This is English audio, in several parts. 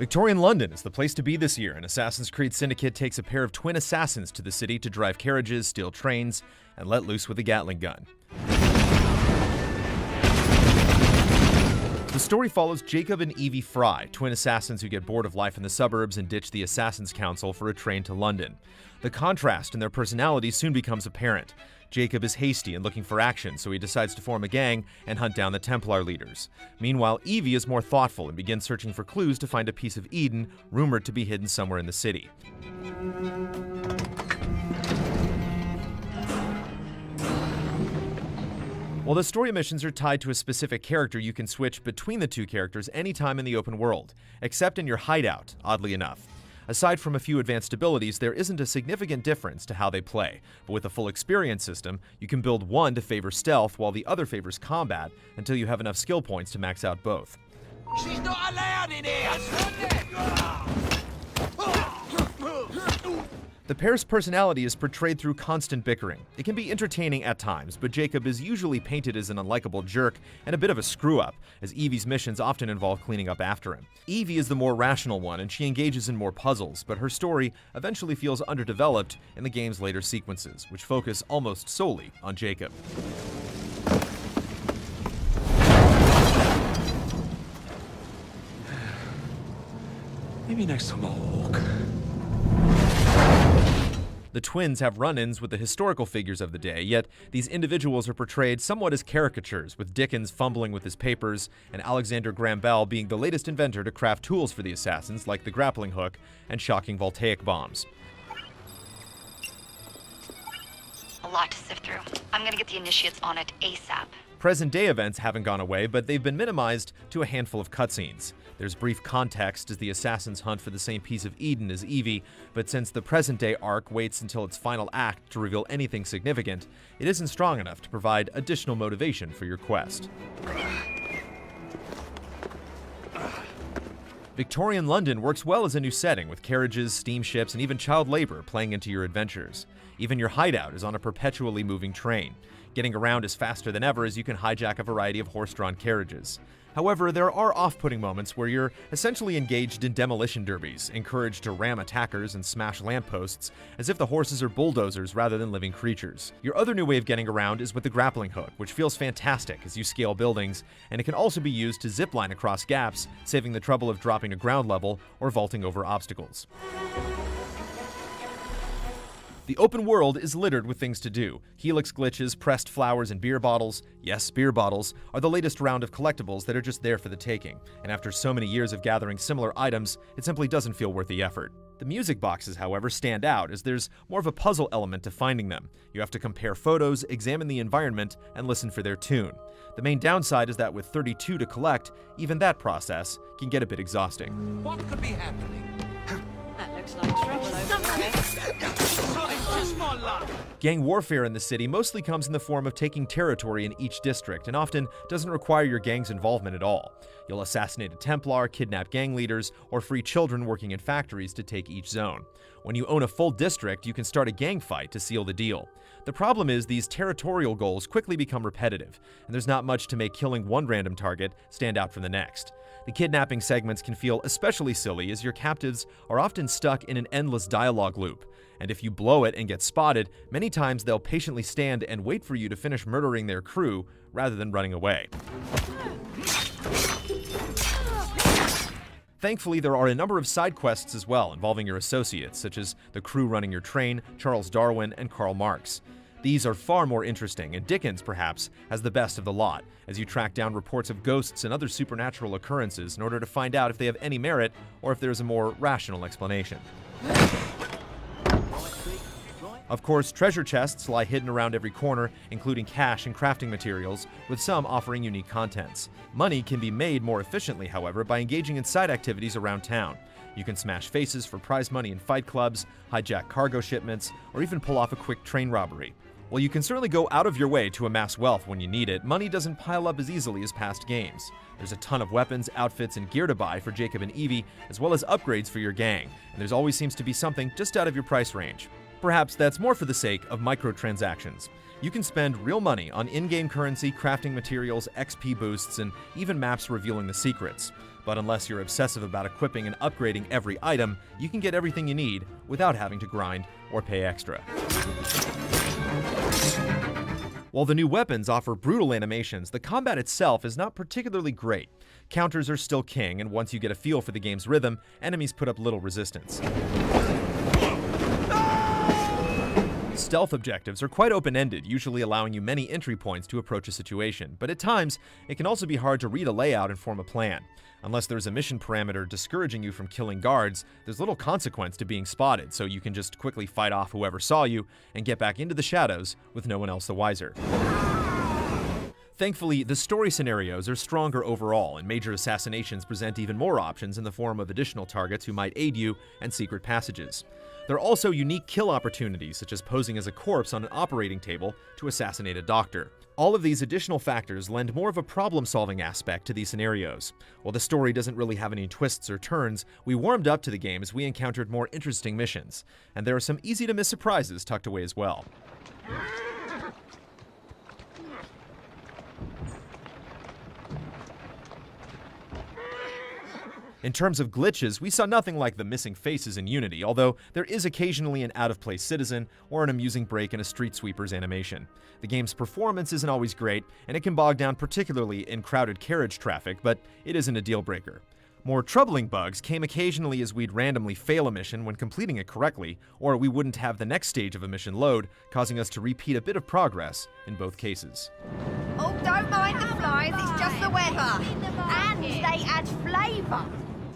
Victorian London is the place to be this year, and Assassin's Creed Syndicate takes a pair of twin assassins to the city to drive carriages, steal trains, and let loose with a Gatling gun. The story follows Jacob and Evie Frye, twin assassins who get bored of life in the suburbs and ditch the Assassin's Council for a train to London. The contrast in their personalities soon becomes apparent. Jacob is hasty and looking for action, so he decides to form a gang and hunt down the Templar leaders. Meanwhile, Evie is more thoughtful and begins searching for clues to find a piece of Eden rumored to be hidden somewhere in the city. While the story missions are tied to a specific character, you can switch between the two characters anytime in the open world, except in your hideout, oddly enough. Aside from a few advanced abilities, there isn't a significant difference to how they play, but with a full experience system, you can build one to favor stealth while the other favors combat until you have enough skill points to max out both. She's not allowed in here! The pair's personality is portrayed through constant bickering. It can be entertaining at times, but Jacob is usually painted as an unlikable jerk and a bit of a screw-up, as Evie's missions often involve cleaning up after him. Evie is the more rational one, and she engages in more puzzles, but her story eventually feels underdeveloped in the game's later sequences, which focus almost solely on Jacob. Maybe next time I'll walk. The twins have run-ins with the historical figures of the day, yet these individuals are portrayed somewhat as caricatures, with Dickens fumbling with his papers and Alexander Graham Bell being the latest inventor to craft tools for the assassins like the grappling hook and shocking voltaic bombs. A lot to sift through. I'm gonna get the initiates on it ASAP. Present-day events haven't gone away, but they've been minimized to a handful of cutscenes. There's brief context as the assassins hunt for the same piece of Eden as Evie, but since the present-day arc waits until its final act to reveal anything significant, it isn't strong enough to provide additional motivation for your quest. Victorian London works well as a new setting, with carriages, steamships, and even child labor playing into your adventures. Even your hideout is on a perpetually moving train. Getting around is faster than ever as you can hijack a variety of horse-drawn carriages. However, there are off-putting moments where you're essentially engaged in demolition derbies, encouraged to ram attackers and smash lampposts, as if the horses are bulldozers rather than living creatures. Your other new way of getting around is with the grappling hook, which feels fantastic as you scale buildings, and it can also be used to zipline across gaps, saving the trouble of dropping to ground level or vaulting over obstacles. The open world is littered with things to do. Helix glitches, pressed flowers, and beer bottles, yes, beer bottles, are the latest round of collectibles that are just there for the taking. And after so many years of gathering similar items, it simply doesn't feel worth the effort. The music boxes, however, stand out as there's more of a puzzle element to finding them. You have to compare photos, examine the environment, and listen for their tune. The main downside is that with 32 to collect, even that process can get a bit exhausting. What could be happening? That looks like trouble over there. Just my luck. Gang warfare in the city mostly comes in the form of taking territory in each district and often doesn't require your gang's involvement at all. You'll assassinate a Templar, kidnap gang leaders, or free children working in factories to take each zone. When you own a full district, you can start a gang fight to seal the deal. The problem is these territorial goals quickly become repetitive, and there's not much to make killing one random target stand out from the next. The kidnapping segments can feel especially silly as your captives are often stuck in an endless dialogue loop. And if you blow it and get spotted, many times they'll patiently stand and wait for you to finish murdering their crew rather than running away. Thankfully, there are a number of side quests as well involving your associates, such as the crew running your train, Charles Darwin, and Karl Marx. These are far more interesting, and Dickens, perhaps, has the best of the lot, as you track down reports of ghosts and other supernatural occurrences in order to find out if they have any merit or if there's a more rational explanation. Of course, treasure chests lie hidden around every corner, including cash and crafting materials, with some offering unique contents. Money can be made more efficiently, however, by engaging in side activities around town. You can smash faces for prize money in fight clubs, hijack cargo shipments, or even pull off a quick train robbery. While you can certainly go out of your way to amass wealth when you need it, money doesn't pile up as easily as past games. There's a ton of weapons, outfits, and gear to buy for Jacob and Evie, as well as upgrades for your gang, and there's always seems to be something just out of your price range. Perhaps that's more for the sake of microtransactions. You can spend real money on in-game currency, crafting materials, XP boosts, and even maps revealing the secrets. But unless you're obsessive about equipping and upgrading every item, you can get everything you need without having to grind or pay extra. While the new weapons offer brutal animations, the combat itself is not particularly great. Counters are still king, and once you get a feel for the game's rhythm, enemies put up little resistance. Stealth objectives are quite open-ended, usually allowing you many entry points to approach a situation, but at times, it can also be hard to read a layout and form a plan. Unless there's a mission parameter discouraging you from killing guards, there's little consequence to being spotted, so you can just quickly fight off whoever saw you and get back into the shadows with no one else the wiser. Thankfully, the story scenarios are stronger overall, and major assassinations present even more options in the form of additional targets who might aid you and secret passages. There are also unique kill opportunities, such as posing as a corpse on an operating table to assassinate a doctor. All of these additional factors lend more of a problem-solving aspect to these scenarios. While the story doesn't really have any twists or turns, we warmed up to the game as we encountered more interesting missions, and there are some easy-to-miss surprises tucked away as well. In terms of glitches, we saw nothing like the missing faces in Unity, although there is occasionally an out-of-place citizen or an amusing break in a street sweeper's animation. The game's performance isn't always great, and it can bog down particularly in crowded carriage traffic, but it isn't a deal-breaker. More troubling bugs came occasionally as we'd randomly fail a mission when completing it correctly, or we wouldn't have the next stage of a mission load, causing us to repeat a bit of progress in both cases. Oh, don't mind the flies, it's just the weather. And they add flavour.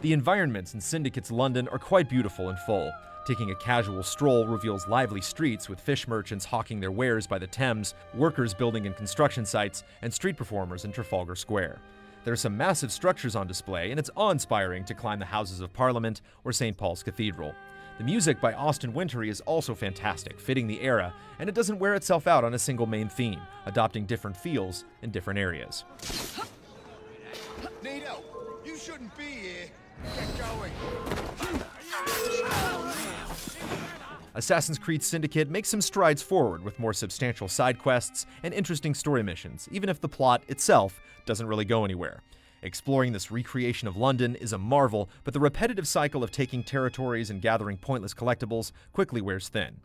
The environments in Syndicate's London are quite beautiful and full. Taking a casual stroll reveals lively streets with fish merchants hawking their wares by the Thames, workers building in construction sites, and street performers in Trafalgar Square. There are some massive structures on display, and it's awe-inspiring to climb the Houses of Parliament or St. Paul's Cathedral. The music by Austin Wintory is also fantastic, fitting the era, and it doesn't wear itself out on a single main theme, adopting different feels in different areas. Need help? You shouldn't be here. Get going. Assassin's Creed Syndicate makes some strides forward with more substantial side quests and interesting story missions, even if the plot itself doesn't really go anywhere. Exploring this recreation of London is a marvel, but the repetitive cycle of taking territories and gathering pointless collectibles quickly wears thin,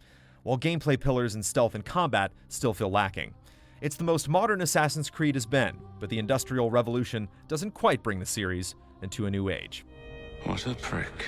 while gameplay pillars in stealth and combat still feel lacking. It's the most modern Assassin's Creed has been, but the Industrial Revolution doesn't quite bring the series into a new age. What a prick.